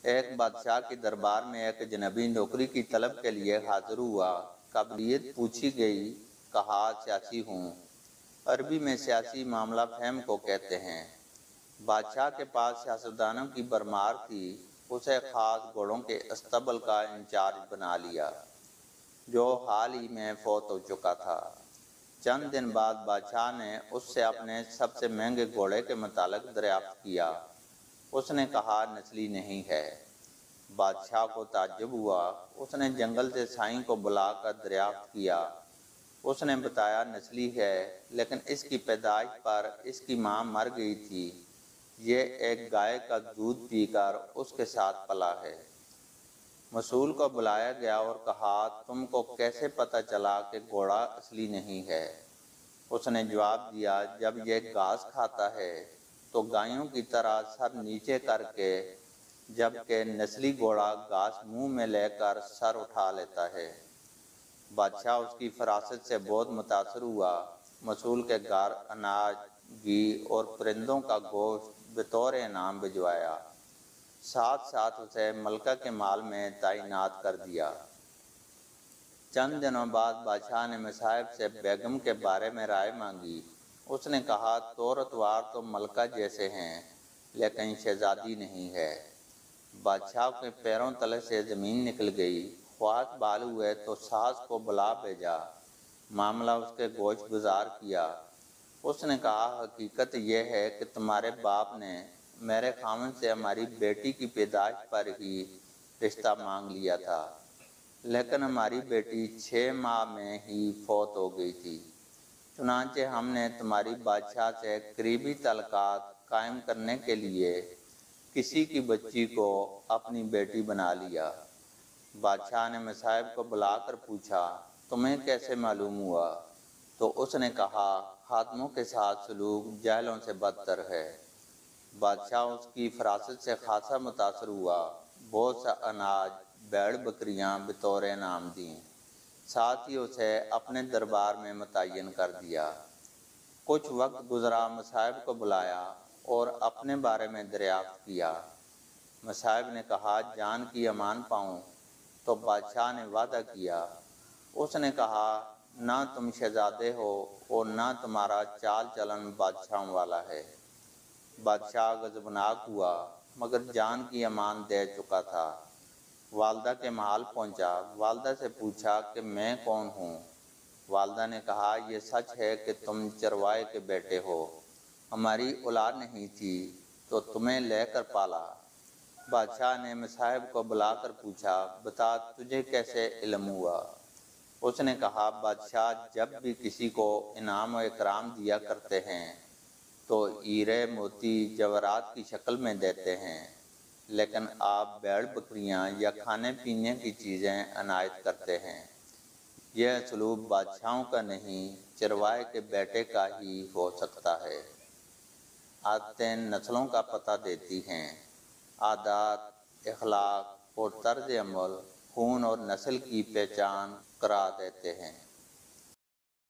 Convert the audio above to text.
ایک بادشاہ کے دربار میں ایک اجنبی نوکری کی طلب کے لیے حاضر ہوا۔ قابلیت پوچھی گئی، کہا سیاسی ہوں۔ عربی میں سیاسی معاملہ فہم کو کہتے ہیں۔ بادشاہ کے پاس سیاستدانوں کی بھرمار تھی۔ اسے خاص گھوڑوں کے استبل کا انچارج بنا لیا، جو حال ہی میں فوت ہو چکا تھا۔ چند دن بعد بادشاہ نے اس سے اپنے سب سے مہنگے گھوڑے کے متعلق دریافت کیا۔ اس نے کہا نسلی نہیں ہے۔ بادشاہ کو تعجب ہوا۔ اس نے جنگل سے سائیں کو بلا کر دریافت کیا۔ اس نے بتایا نسلی ہے، لیکن اس کی پیدائش پر اس کی ماں مر گئی تھی۔ یہ ایک گائے کا دودھ پی کر اس کے ساتھ پلا ہے۔ مسئول کو بلایا گیا اور کہا تم کو کیسے پتہ چلا کہ گھوڑا اصلی نہیں ہے؟ اس نے جواب دیا جب یہ گھاس کھاتا ہے تو گایوں کی طرح سر نیچے کر کے، جبکہ نسلی گھوڑا گھاس منہ میں لے کر سر اٹھا لیتا ہے۔ بادشاہ اس کی فراست سے بہت متاثر ہوا۔ مسئول کے گھر اناج، گھی اور پرندوں کا گوشت بطور انعام بھجوایا۔ ساتھ ساتھ اسے ملکہ کے مال میں تعینات کر دیا۔ چند دنوں بعد بادشاہ نے مصاحب سے بیگم کے بارے میں رائے مانگی۔ اس نے کہا طور اتوار تو ملکہ جیسے ہیں، لیکن شہزادی نہیں ہے۔ بادشاہ کے پیروں تلے سے زمین نکل گئی۔ خواہش بحال ہوئے تو ساس کو بلا بھیجا۔ معاملہ اس کے گوش گزار کیا۔ اس نے کہا حقیقت یہ ہے کہ تمہارے باپ نے میرے خاوند سے ہماری بیٹی کی پیدائش پر ہی رشتہ مانگ لیا تھا، لیکن ہماری بیٹی 6 ماہ میں ہی فوت ہو گئی تھی۔ چنانچہ ہم نے تمہاری بادشاہ سے قریبی تعلقات قائم کرنے کے لیے کسی کی بچی کو اپنی بیٹی بنا لیا۔ بادشاہ نے مصاحب کو بلا کر پوچھا تمہیں کیسے معلوم ہوا؟ تو اس نے کہا خادموں کے ساتھ سلوک جاہلوں سے بدتر ہے۔ بادشاہ اس کی فراست سے خاصا متاثر ہوا۔ بہت سا اناج، بیڑ بکریاں بطور انعام دیں۔ ساتھ ہی اسے اپنے دربار میں متعین کر دیا۔ کچھ وقت گزرا، مصاحب کو بلایا اور اپنے بارے میں دریافت کیا۔ مصاحب نے کہا جان کی امان پاؤں، تو بادشاہ نے وعدہ کیا۔ اس نے کہا نہ تم شہزادے ہو اور نہ تمہارا چال چلن بادشاہوں والا ہے۔ بادشاہ غضبناک ہوا، مگر جان کی امان دے چکا تھا۔ والدہ کے محل پہنچا۔ والدہ سے پوچھا کہ میں کون ہوں؟ والدہ نے کہا یہ سچ ہے کہ تم چروائے کے بیٹے ہو۔ ہماری اولاد نہیں تھی تو تمہیں لے کر پالا۔ بادشاہ نے مصاحب کو بلا کر پوچھا بتا تجھے کیسے علم ہوا؟ اس نے کہا بادشاہ جب بھی کسی کو انعام و اکرام دیا کرتے ہیں تو ہیرے موتی جواہرات کی شکل میں دیتے ہیں، لیکن آپ بیڑ بکریاں یا کھانے پینے کی چیزیں عنایت کرتے ہیں۔ یہ اسلوب بادشاہوں کا نہیں، چروائے کے بیٹے کا ہی ہو سکتا ہے۔ عادتیں نسلوں کا پتہ دیتی ہیں۔ عادات، اخلاق اور طرز عمل خون اور نسل کی پہچان کرا دیتے ہیں۔